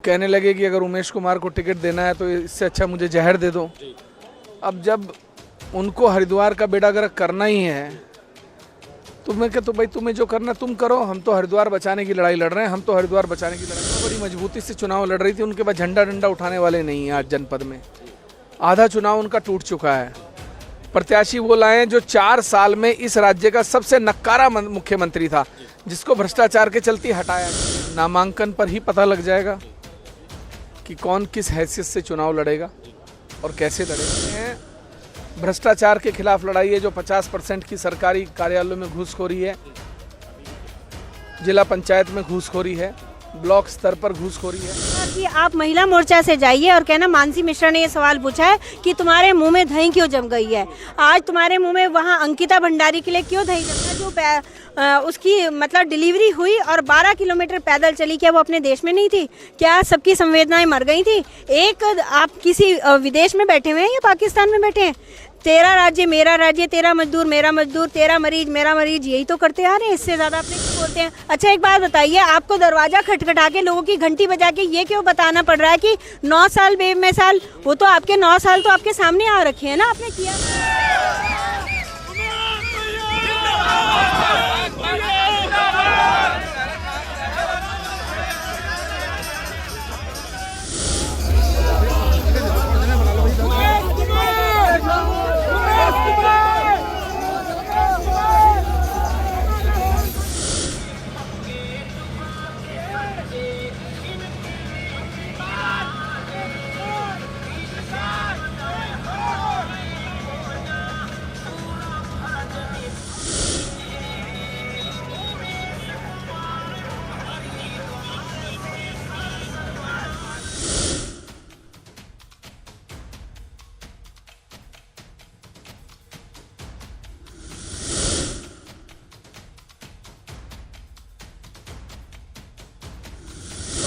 कहने लगे कि अगर उमेश कुमार को टिकट देना है तो इससे अच्छा मुझे जहर दे दो। अब जब उनको हरिद्वार का बेड़ा गर्क करना ही है तो मैं कहता भाई तुम्हें जो करना तुम करो, हम तो हरिद्वार बचाने की लड़ाई लड़ रहे हैं। हम तो हरिद्वार बचाने की लड़ाई बड़ी मजबूती से चुनाव लड़ रही थी। उनके पास झंडा डंडा उठाने वाले नहीं हैं। आज जनपद में आधा चुनाव उनका टूट चुका है। प्रत्याशी वो लाए जो 4 साल में इस राज्य का सबसे नक्कारा मुख्यमंत्री था, जिसको भ्रष्टाचार के चलते हटाया। नामांकन पर ही पता लग जाएगा कि कौन किस हैसियत से चुनाव लड़ेगा और कैसे लड़ेगा। भ्रष्टाचार के खिलाफ लड़ाई है जो 50% की सरकारी कार्यालयों में घूसखोरी है, जिला पंचायत में घूसखोरी है, ब्लॉक स्तर पर घूसखोरी है। कि आप महिला मोर्चा से जाइए और कहना मानसी मिश्रा ने ये सवाल पूछा है कि तुम्हारे मुंह में दही क्यों जम गई है। आज तुम्हारे मुंह में वहाँ अंकिता भंडारी के लिए क्यों दही जमा, जो उसकी मतलब डिलीवरी हुई और 12 किलोमीटर पैदल चली, क्या वो अपने देश में नहीं थी? क्या सबकी संवेदनाएं मर गई थी? एक आप किसी विदेश में बैठे हुए हैं या पाकिस्तान में बैठे हैं? तेरा राज्य मेरा राज्य, तेरा मजदूर मेरा मजदूर, तेरा मरीज मेरा मरीज, यही तो करते आ रहे हैं। इससे ज़्यादा अपने क्यों बोलते हैं? अच्छा एक बात बताइए, आपको दरवाजा खटखटा के लोगों की घंटी बजा के ये क्यों बताना पड़ रहा है कि 9 साल बेमिसाल? वो तो आपके 9 साल तो आपके सामने आ रखे हैं ना, आपने किया।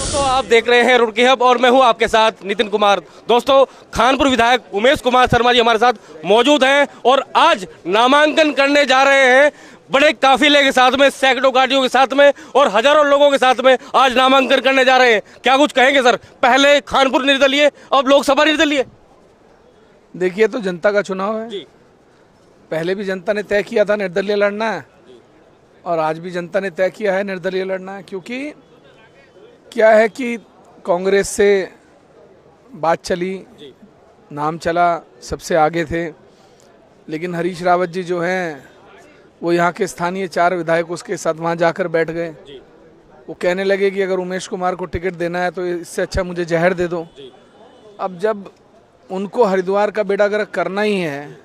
तो आप देख रहे हैं रुड़की हब और मैं हूं आपके साथ नितिन कुमार। दोस्तों, खानपुर विधायक उमेश कुमार शर्मा जी हमारे साथ मौजूद हैं और आज नामांकन करने जा रहे हैं। बड़े काफिले के साथ में, सैकड़ों गाड़ियों के साथ में और हजारों लोगों के साथ में आज नामांकन करने जा रहे हैं। क्या कुछ कहेंगे सर? पहले खानपुर निर्दलीय, अब लोकसभा निर्दलीय। देखिए, तो जनता का चुनाव है जी। पहले भी जनता ने तय किया था निर्दलीय लड़ना है और आज भी जनता ने तय किया है निर्दलीय लड़ना है। क्योंकि क्या है कि कांग्रेस से बात चली, नाम चला, सबसे आगे थे, लेकिन हरीश रावत जी जो हैं वो यहाँ के स्थानीय 4 विधायक उसके साथ वहाँ जाकर बैठ गए। वो कहने लगे कि अगर उमेश कुमार को टिकट देना है तो इससे अच्छा मुझे जहर दे दो। अब जब उनको हरिद्वार का बेड़ा गर्क करना ही है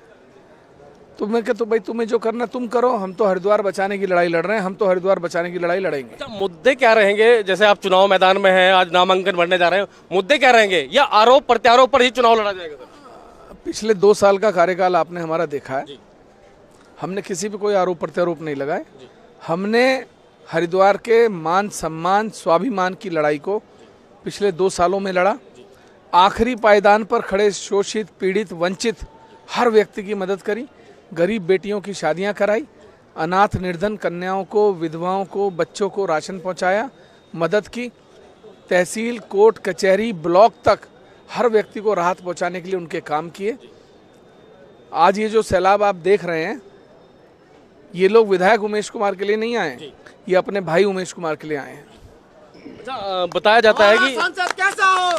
तो मैं कहता भाई तुम्हें जो करना तुम करो, हम तो हरिद्वार बचाने की लड़ाई लड़ रहे हैं। हम तो हरिद्वार बचाने की लड़ाई लड़ेंगे। अच्छा, मुद्दे क्या रहेंगे? जैसे आप चुनाव मैदान में हैं, आज नामांकन भरने जा रहे हैं, मुद्दे क्या रहेंगे या आरोप प्रत्यारोप पर ही चुनाव लड़ा जाएगा सर? पिछले 2 साल का कार्यकाल आपने हमारा देखा है। हमने किसी पे कोई आरोप प्रत्यारोप नहीं लगाए। हमने हरिद्वार के मान सम्मान स्वाभिमान की लड़ाई को पिछले 2 सालों में लड़ा। आखिरी पायदान पर खड़े शोषित, पीड़ित, वंचित हर व्यक्ति की मदद करी। गरीब बेटियों की शादियां कराई, अनाथ निर्धन कन्याओं को, विधवाओं को, बच्चों को राशन पहुंचाया, मदद की। तहसील, कोर्ट, कचहरी, ब्लॉक तक हर व्यक्ति को राहत पहुंचाने के लिए उनके काम किए। आज ये जो सैलाब आप देख रहे हैं, ये लोग विधायक उमेश कुमार के लिए नहीं आए, ये अपने भाई उमेश कुमार के लिए आए हैं। अच्छा, बताया जाता है कि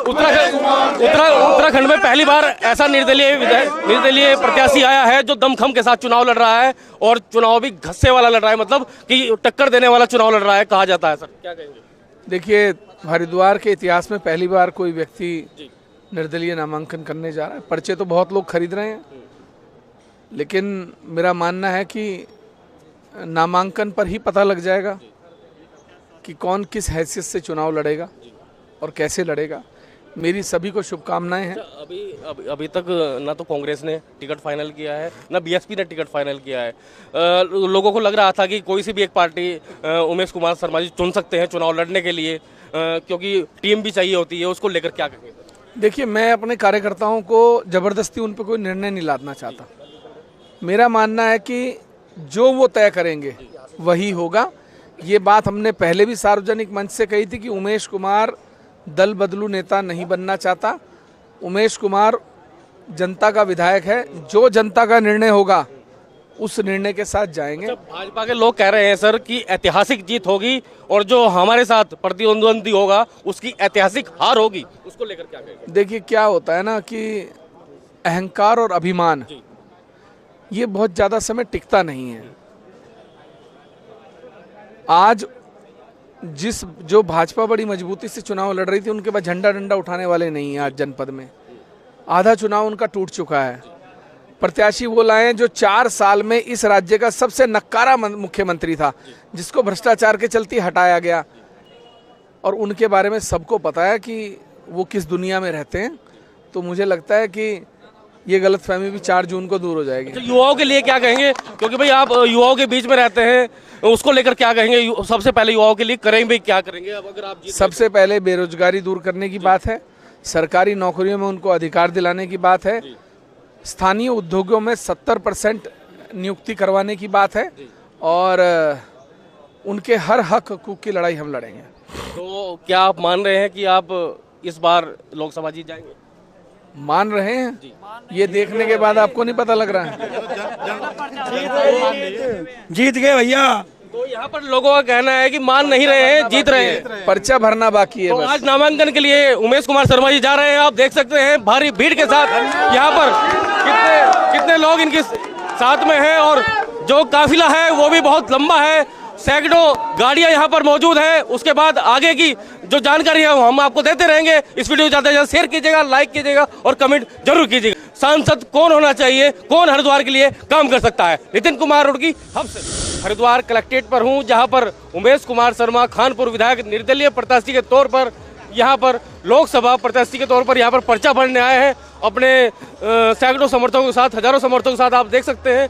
उत्तराखंड में पहली बार ऐसा निर्दलीय प्रत्याशी आया है जो दमखम के साथ चुनाव लड़ रहा है और चुनाव भी घस्से वाला लड़ रहा है, मतलब कि टक्कर देने वाला चुनाव लड़ रहा है कहा जाता है। सर क्या कहेंगे? देखिए, हरिद्वार के इतिहास में पहली बार कोई व्यक्ति निर्दलीय नामांकन करने जा रहा है। पर्चे तो बहुत लोग खरीद रहे हैं, लेकिन मेरा मानना है कि नामांकन पर ही पता लग जाएगा कि कौन किस हैसियत से चुनाव लड़ेगा और कैसे लड़ेगा। मेरी सभी को शुभकामनाएं हैं। अभी तक ना तो कांग्रेस ने टिकट फाइनल किया है, ना बीएसपी ने टिकट फाइनल किया है। लोगों को लग रहा था कि कोई सी भी एक पार्टी उमेश कुमार शर्मा जी चुन सकते हैं चुनाव लड़ने के लिए, क्योंकि टीम भी चाहिए होती है। उसको लेकर क्या कहेंगे? देखिए, मैं अपने कार्यकर्ताओं को जबरदस्ती उन पर कोई निर्णय नहीं लादना चाहता। मेरा मानना है कि जो वो तय करेंगे वही होगा। ये बात हमने पहले भी सार्वजनिक मंच से कही थी कि उमेश कुमार दल बदलू नेता नहीं बनना चाहता। उमेश कुमार जनता का विधायक है, जो जनता का निर्णय होगा उस निर्णय के साथ जाएंगे। भाजपा के लोग कह रहे हैं सर कि ऐतिहासिक जीत होगी और जो हमारे साथ प्रतिद्वंदी होगा उसकी ऐतिहासिक हार होगी, उसको लेकर क्या कहेंगे? देखिए क्या होता है ना कि अहंकार और अभिमान ये बहुत ज़्यादा समय टिकता नहीं है। आज जो भाजपा बड़ी मजबूती से चुनाव लड़ रही थी, उनके पास झंडा डंडा उठाने वाले नहीं है। आज जनपद में आधा चुनाव उनका टूट चुका है। प्रत्याशी वो लाए हैं जो 4 साल में इस राज्य का सबसे नक्कारा मुख्यमंत्री था, जिसको भ्रष्टाचार के चलते हटाया गया, और उनके बारे में सबको पता है कि वो किस दुनिया में रहते हैं। तो मुझे लगता है कि ये गलतफहमी भी 4 जून को दूर हो जाएगी। अच्छा, युवाओं के लिए क्या कहेंगे? क्योंकि भाई आप युवाओं के बीच में रहते हैं, उसको लेकर क्या कहेंगे? सबसे पहले युवाओं के लिए करेंगे भाई, क्या करेंगे अब अगर आप सबसे पहले बेरोजगारी दूर करने की बात है, सरकारी नौकरियों में उनको अधिकार दिलाने की बात है, स्थानीय उद्योगों में 70% नियुक्ति करवाने की बात है, और उनके हर हक हकूक की लड़ाई हम लड़ेंगे। तो क्या आप मान रहे हैं कि आप इस बार लोकसभा जीत जाएंगे? मान रहे हैं, ये देखने के बाद आपको नहीं पता लग रहा है? जीत गए भैया। तो यहाँ पर लोगों का कहना है कि मान नहीं रहे हैं, जीत रहे हैं। पर्चा भरना बाकी है तो बस। आज नामांकन के लिए उमेश कुमार शर्मा जी जा रहे हैं। आप देख सकते हैं भारी भीड़ के साथ यहाँ पर कितने लोग इनके साथ में हैं, और जो काफिला है वो भी बहुत लंबा है। सैकड़ों गाड़ियां यहाँ पर मौजूद है। उसके बाद आगे की जो जानकारी है हम आपको देते रहेंगे। इस वीडियो को ज़्यादा से ज़्यादा शेयर कीजिएगा, लाइक कीजिएगा और कमेंट जरूर कीजिएगा। सांसद कौन होना चाहिए, कौन हरिद्वार के लिए काम कर सकता है? नितिन कुमार रुड़की, हम हरिद्वार कलेक्ट्रेट पर हूँ, जहाँ पर उमेश कुमार शर्मा खानपुर विधायक निर्दलीय प्रत्याशी के तौर पर यहाँ पर लोकसभा प्रत्याशी के तौर पर यहाँ पर पर्चा भरने आए हैं अपने सैकड़ों समर्थकों के साथ, हजारों समर्थकों के साथ। आप देख सकते हैं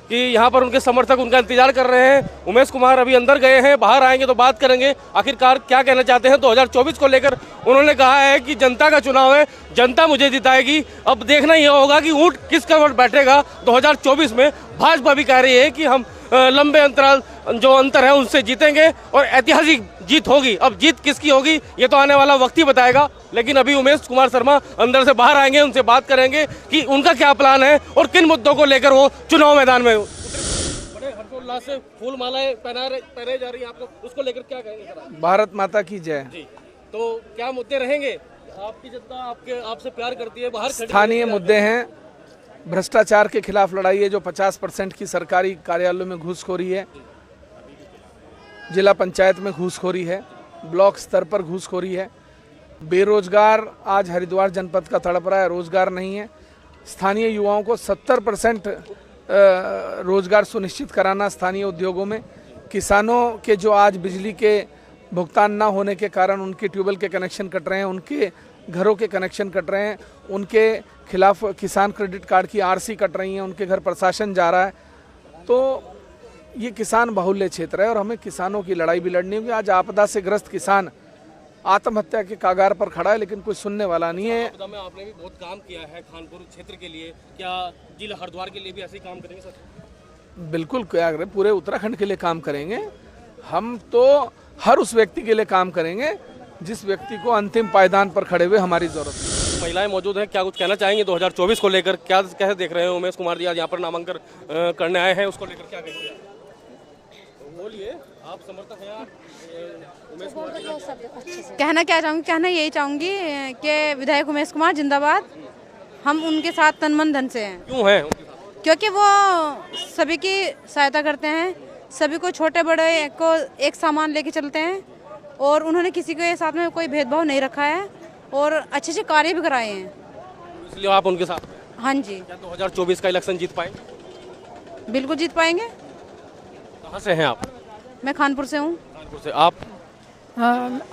कि यहाँ पर उनके समर्थक उनका इंतजार कर रहे हैं। उमेश कुमार अभी अंदर गए हैं, बाहर आएंगे तो बात करेंगे आखिरकार क्या कहना चाहते हैं। 2024 को लेकर उन्होंने कहा है कि जनता का चुनाव है, जनता मुझे जिताएगी। अब देखना यह होगा कि ऊंट किस कवर बैठेगा 2024 में। भाजपा भी कह रही है कि हम लंबे अंतराल जो अंतर है उससे जीतेंगे और ऐतिहासिक जीत होगी। अब जीत किसकी होगी ये तो आने वाला वक्त ही बताएगा। लेकिन अभी उमेश कुमार शर्मा अंदर से बाहर आएंगे, उनसे बात करेंगे कि उनका क्या प्लान है और किन मुद्दों को लेकर वो चुनाव मैदान में बड़े हर्षोल्लास से फूल मालाएं पहनाई जा रही है आपको, उसको लेकर क्या कहेंगे सर? भारत माता की जय। तो क्या मुद्दे रहेंगे? आपकी जनता आपसे प्यार करती है, बाहर स्थानीय मुद्दे हैं। भ्रष्टाचार के खिलाफ लड़ाई है, जो 50% की सरकारी कार्यालयों में घूसखोरी है, जिला पंचायत में घूसखोरी है, ब्लॉक स्तर पर घूसखोरी है। बेरोजगार आज हरिद्वार जनपद का तड़प रहा है, रोजगार नहीं है। स्थानीय युवाओं को 70% रोजगार सुनिश्चित कराना स्थानीय उद्योगों में। किसानों के जो आज बिजली के भुगतान ना होने के कारण उनके ट्यूबवेल के कनेक्शन कट रहे हैं, उनके घरों के कनेक्शन कट रहे हैं, उनके खिलाफ किसान क्रेडिट कार्ड की आरसी कट रही है, उनके घर प्रशासन जा रहा है। तो ये किसान बाहुल्य क्षेत्र है और हमें किसानों की लड़ाई भी लड़नी होगी। आज आपदा से ग्रस्त किसान आत्महत्या के कागार पर खड़ा है, लेकिन कोई सुनने वाला नहीं है। आपदा में आपने भी बहुत काम किया है खानपुर क्षेत्र के लिए, क्या जिला हरिद्वार के लिए भी ऐसे ही काम करेंगे सर? बिल्कुल, क्या करें, पूरे उत्तराखंड के लिए काम करेंगे। हम तो हर उस व्यक्ति के लिए काम करेंगे जिस व्यक्ति को अंतिम पायदान पर खड़े हुए हमारी जरूरत है। महिलाएं मौजूद हैं, क्या कुछ कहना चाहेंगे 2024 को लेकर? क्या कैसे देख रहे हैं उमेश कुमार जी आज यहाँ पर नामांकन करने आए हैं, उसको लेकर क्या कहेंगे? बोलिए, आप समर्थक हैं उमेश कुमार जी? कहना क्या चाहूँगी, कहना यही चाहूँगी कि विधायक उमेश कुमार जिंदाबाद। हम उनके साथ तन मन धन से हैं। क्यों हैं उनके साथ? क्योंकि वो सभी की सहायता करते हैं, सभी को छोटे बड़े को एक सामान लेके चलते हैं, और उन्होंने किसी के साथ में कोई भेदभाव नहीं रखा है और अच्छे अच्छे कार्य भी कराए हैं, इसलिए आप उनके साथ हैं? हाँ जी। क्या 2024 का इलेक्शन जीत पाएंगे? बिल्कुल जीत पाएंगे। कहाँ से हैं आप? मैं खानपुर से हूँ। कानपुर से। आप?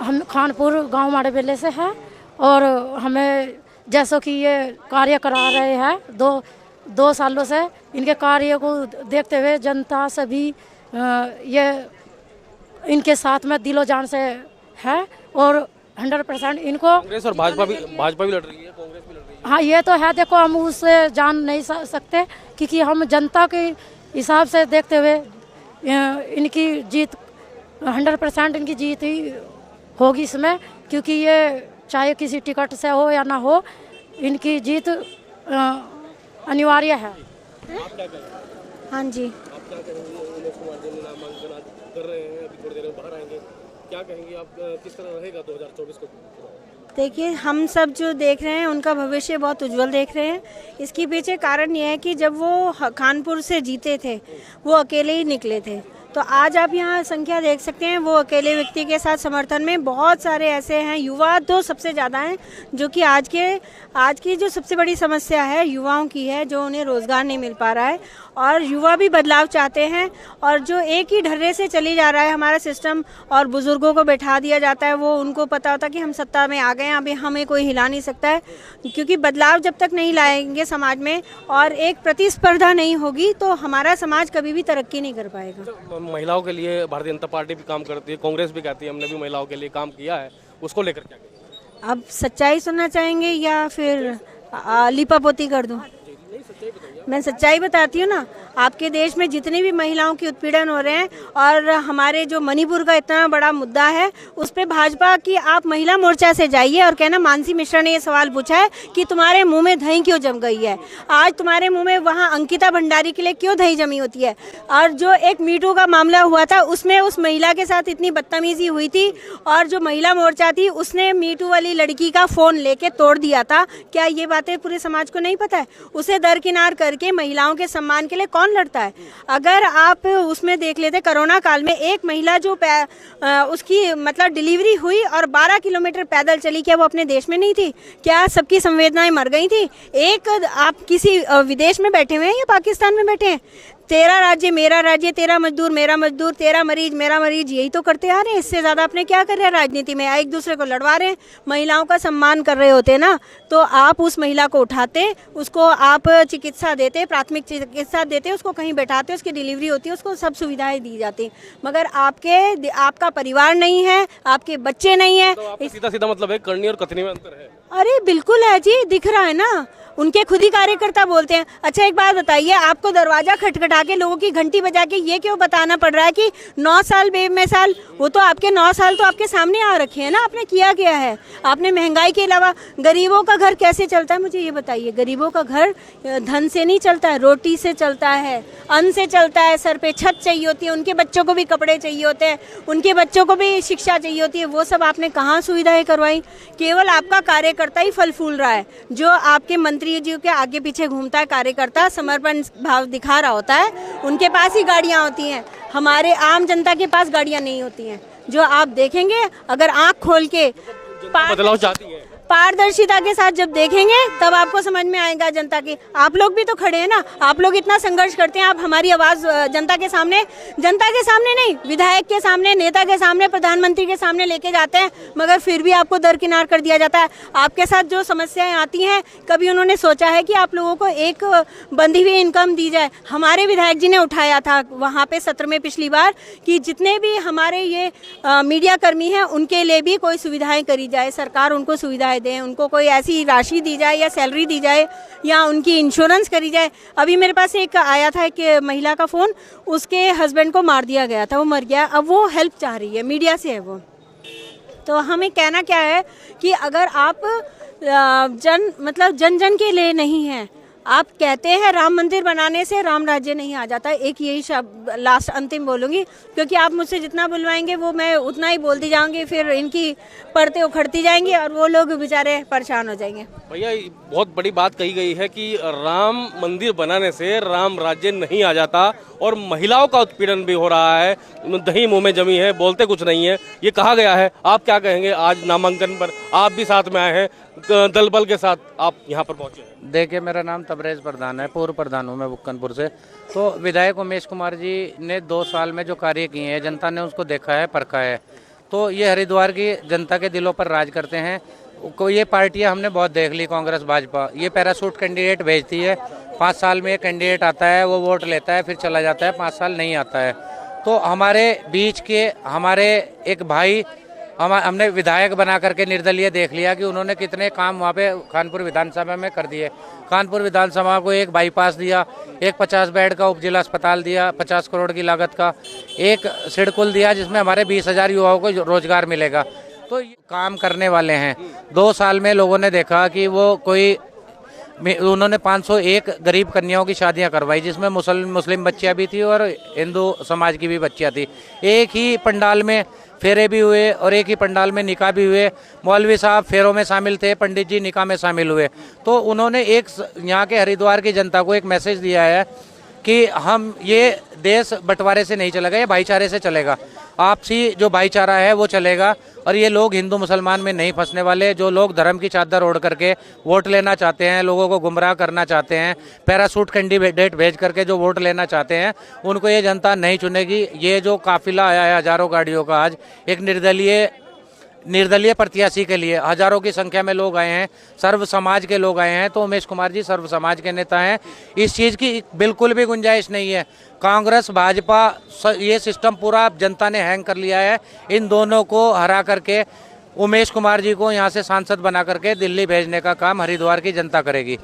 हम खानपुर गांव माड़े बेले से हैं, और हमें जैसो कि ये कार्य करा रहे हैं दो सालों से, इनके कार्य को देखते हुए जनता सभी ये इनके साथ में दिलो जान से है, और 100% इनको। कांग्रेस और भाजपा भी लड़ रही है, कांग्रेस भी लड़ रही है। हाँ, ये तो है। देखो, हम उससे जान नहीं सकते, क्योंकि हम जनता के हिसाब से देखते हुए इनकी जीत 100% इनकी जीत ही होगी इसमें, क्योंकि ये चाहे किसी टिकट से हो या ना हो, इनकी जीत अनिवार्य है। हाँ जी, आप क्या कहेंगे? उमेश कुमार जी ने नामांकन आज कर रहे हैं, अभी थोड़ी देर में बाहर आएंगे, क्या कहेंगे आप? किस तरह रहेगा 2024 को? देखिए हम सब जो देख रहे हैं उनका भविष्य बहुत उज्जवल देख रहे हैं। इसके पीछे कारण ये है कि जब वो कानपुर से जीते थे वो अकेले ही निकले थे, तो आज आप यहाँ संख्या देख सकते हैं। वो अकेले व्यक्ति के साथ समर्थन में बहुत सारे ऐसे हैं, युवा तो सबसे ज़्यादा हैं, जो कि आज की जो सबसे बड़ी समस्या है युवाओं की है, जो उन्हें रोज़गार नहीं मिल पा रहा है और युवा भी बदलाव चाहते हैं। और जो एक ही ढर्रे से चली जा रहा है हमारा सिस्टम और बुज़ुर्गों को बैठा दिया जाता है, वो उनको पता होता है कि हम सत्ता में आ गए हैं, अभी हमें कोई हिला नहीं सकता है। क्योंकि बदलाव जब तक नहीं लाएंगे समाज में और एक प्रतिस्पर्धा नहीं होगी तो हमारा समाज कभी भी तरक्की नहीं कर पाएगा। महिलाओं के लिए भारतीय जनता पार्टी भी काम करती है, कांग्रेस भी कहती है हमने भी महिलाओं के लिए काम किया है, उसको लेकर क्या कहेंगे? अब सच्चाई सुनना चाहेंगे या फिर लिपापोती कर दूं? मैं सच्चाई बताती हूँ ना। आपके देश में जितनी भी महिलाओं की उत्पीड़न हो रहे हैं और हमारे जो मणिपुर का इतना बड़ा मुद्दा है उस पे भाजपा की आप महिला मोर्चा से जाइए और कहना मानसी मिश्रा ने ये सवाल पूछा है कि तुम्हारे मुंह में दही क्यों जम गई है। आज तुम्हारे मुंह में वहाँ अंकिता भंडारी के लिए क्यों दही जमी होती है। और जो एक मीटू का मामला हुआ था उसमें उस महिला के साथ इतनी बदतमीजी हुई थी और जो महिला मोर्चा थी उसने मीटू वाली लड़की का फ़ोन लेके तोड़ दिया था। क्या ये बातें पूरे समाज को नहीं पता है? उसे दरकिनार करके महिलाओं के सम्मान के लिए कौन लड़ता है? अगर आप उसमें देख लेते कोरोना काल में एक महिला जो उसकी मतलब डिलीवरी हुई और 12 किलोमीटर पैदल चली, क्या वो अपने देश में नहीं थी? क्या सबकी संवेदनाएं मर गई थी? एक आप किसी विदेश में बैठे हुए हैं या पाकिस्तान में बैठे हैं, तेरा राज्य मेरा राज्य, तेरा मजदूर मेरा मजदूर, तेरा मरीज मेरा मरीज, यही तो करते आ रहे हैं। इससे ज़्यादा आपने क्या कर रहे हैं राजनीति में? एक दूसरे को लड़वा रहे हैं। महिलाओं का सम्मान कर रहे होते ना तो आप उस महिला को उठाते, उसको आप चिकित्सा देते, प्राथमिक चिकित्सा देते, उसको कहीं बैठाते, उसकी डिलीवरी होती है, उसको सब सुविधाएं दी जाती। मगर आपका परिवार नहीं है, आपके बच्चे नहीं है। तो सीधा सीधा मतलब है करनी और कथनी में अंतर है। अरे बिल्कुल है जी, दिख रहा है ना। उनके खुद ही कार्यकर्ता बोलते हैं। अच्छा एक बात बताइए, आपको दरवाजा खटखटा के लोगों की घंटी बजा के ये क्यों बताना पड़ रहा है कि 9 साल बेमेसाल साल? वो तो आपके 9 साल तो आपके सामने आ रखे हैं ना। आपने किया क्या है? आपने महंगाई के अलावा गरीबों का घर कैसे चलता है मुझे ये बताइए। गरीबों का घर धन से नहीं चलता है, रोटी से चलता है, अन्न से चलता है। सर पे छत चाहिए होती है, उनके बच्चों को भी कपड़े चाहिए होते हैं, उनके बच्चों को भी शिक्षा चाहिए होती है। वो सब आपने कहाँ सुविधाएं करवाई? केवल आपका कार्यकर्ता ही फल फूल रहा है। जो आपके मंत्री जी के आगे पीछे घूमता है कार्यकर्ता, समर्पण भाव दिखा रहा होता है, उनके पास ही गाड़ियां होती हैं। हमारे आम जनता के पास गाड़ियां नहीं होती हैं। जो आप देखेंगे अगर आंख खोल के बदलाव चाहती है, पारदर्शिता के साथ जब देखेंगे तब आपको समझ में आएगा जनता की। आप लोग भी तो खड़े हैं ना, आप लोग इतना संघर्ष करते हैं, आप हमारी आवाज़ जनता के सामने नहीं, विधायक के सामने, नेता के सामने, प्रधानमंत्री के सामने लेके जाते हैं, मगर फिर भी आपको दरकिनार कर दिया जाता है। आपके साथ जो समस्याएं आती हैं, कभी उन्होंने सोचा है कि आप लोगों को एक बंधी हुई इनकम दी जाए? हमारे विधायक जी ने उठाया था वहाँ पे सत्र में पिछली बार कि जितने भी हमारे ये मीडिया कर्मी हैं उनके लिए भी कोई सुविधाएँ करी जाए, सरकार उनको सुविधाएं दें, उनको कोई ऐसी राशि दी जाए या सैलरी दी जाए या उनकी इंश्योरेंस करी जाए। अभी मेरे पास एक आया था एक महिला का फ़ोन, उसके हस्बैंड को मार दिया गया था, वो मर गया, अब वो हेल्प चाह रही है, मीडिया से है वो। तो हमें कहना क्या है कि अगर आप जन जन के लिए नहीं हैं, आप कहते हैं राम मंदिर बनाने से राम राज्य नहीं आ जाता। एक यही शब्द लास्ट अंतिम बोलूँगी, क्योंकि आप मुझसे जितना बुलवाएंगे वो मैं उतना ही बोलती जाऊँगी, फिर इनकी परतें उखड़ती जाएंगी और वो लोग बेचारे परेशान हो जाएंगे। भैया बहुत बड़ी बात कही गई है कि राम मंदिर बनाने से राम राज्य नहीं आ जाता और महिलाओं का उत्पीड़न भी हो रहा है, दही मुंह में जमी है, बोलते कुछ नहीं है, ये कहा गया है। आप क्या कहेंगे? आज नामांकन पर आप भी साथ में आए हैं, दल बल के साथ आप यहाँ पर पहुँचे हैं। देखिए मेरा नाम तबरेज़ प्रधान है, पूर्व प्रधान हूँ मैं बुक्कनपुर से। तो विधायक उमेश कुमार जी ने 2 साल में जो कार्य किए हैं जनता ने उसको देखा है, परखा है। तो ये हरिद्वार की जनता के दिलों पर राज करते हैं। को ये पार्टियां हमने बहुत देख ली, कांग्रेस भाजपा, ये पैराशूट कैंडिडेट भेजती है, 5 साल में एक कैंडिडेट आता है, वो वोट लेता है, फिर चला जाता है, 5 साल नहीं आता है। तो हमारे बीच के हमारे एक भाई हमने विधायक बना करके निर्दलीय देख लिया कि उन्होंने कितने काम वहाँ पे कानपुर विधानसभा में कर दिए। कानपुर विधानसभा को एक बाईपास दिया, एक 50 बेड का उप जिला अस्पताल दिया 50 करोड़ की लागत का, एक सिडकुल दिया जिसमें हमारे 20,000 युवाओं को रोजगार मिलेगा। तो ये काम करने वाले हैं। 2 साल में लोगों ने देखा कि वो कोई उन्होंने 501 गरीब कन्याओं की शादियां करवाई, जिसमें मुस्लिम बच्चियां भी थी और हिंदू समाज की भी बच्चियां थी। एक ही पंडाल में फेरे भी हुए और एक ही पंडाल में निकाह भी हुए। मौलवी साहब फेरों में शामिल थे, पंडित जी निकाह में शामिल हुए। तो उन्होंने यहाँ के हरिद्वार की जनता को एक मैसेज दिया है कि हम ये देश बंटवारे से नहीं चलेगा, ये भाईचारे से चलेगा। आपसी जो भाईचारा है वो चलेगा और ये लोग हिंदू मुसलमान में नहीं फंसने वाले। जो लोग धर्म की चादर ओढ़ करके वोट लेना चाहते हैं, लोगों को गुमराह करना चाहते हैं, पैरासूट कैंडिडेट भेज करके जो वोट लेना चाहते हैं, उनको ये जनता नहीं चुनेगी। ये जो काफिला आया है हजारों गाड़ियों का, आज एक निर्दलीय प्रत्याशी के लिए हजारों की संख्या में लोग आए हैं, सर्व समाज के लोग आए हैं। तो उमेश कुमार जी सर्व समाज के नेता हैं, इस चीज़ की बिल्कुल भी गुंजाइश नहीं है। कांग्रेस भाजपा ये सिस्टम पूरा जनता ने हैंग कर लिया है। इन दोनों को हरा करके उमेश कुमार जी को यहाँ से सांसद बना करके दिल्ली भेजने का काम हरिद्वार की जनता करेगी।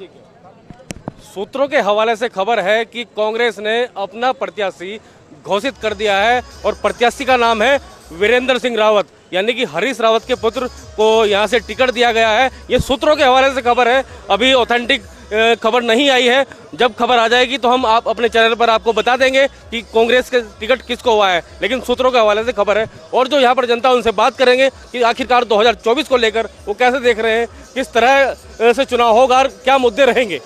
सूत्रों के हवाले से खबर है कि कांग्रेस ने अपना प्रत्याशी घोषित कर दिया है और प्रत्याशी का नाम है वीरेंद्र सिंह रावत, यानी कि हरीश रावत के पुत्र को यहाँ से टिकट दिया गया है। ये सूत्रों के हवाले से खबर है, अभी ऑथेंटिक खबर नहीं आई है। जब खबर आ जाएगी तो हम आप अपने चैनल पर आपको बता देंगे कि कांग्रेस के टिकट किसको हुआ है, लेकिन सूत्रों के हवाले से खबर है। और जो यहाँ पर जनता उनसे बात करेंगे कि आखिरकार 2024 को लेकर वो कैसे देख रहे हैं, किस तरह से चुनाव होगा और क्या मुद्दे रहेंगे।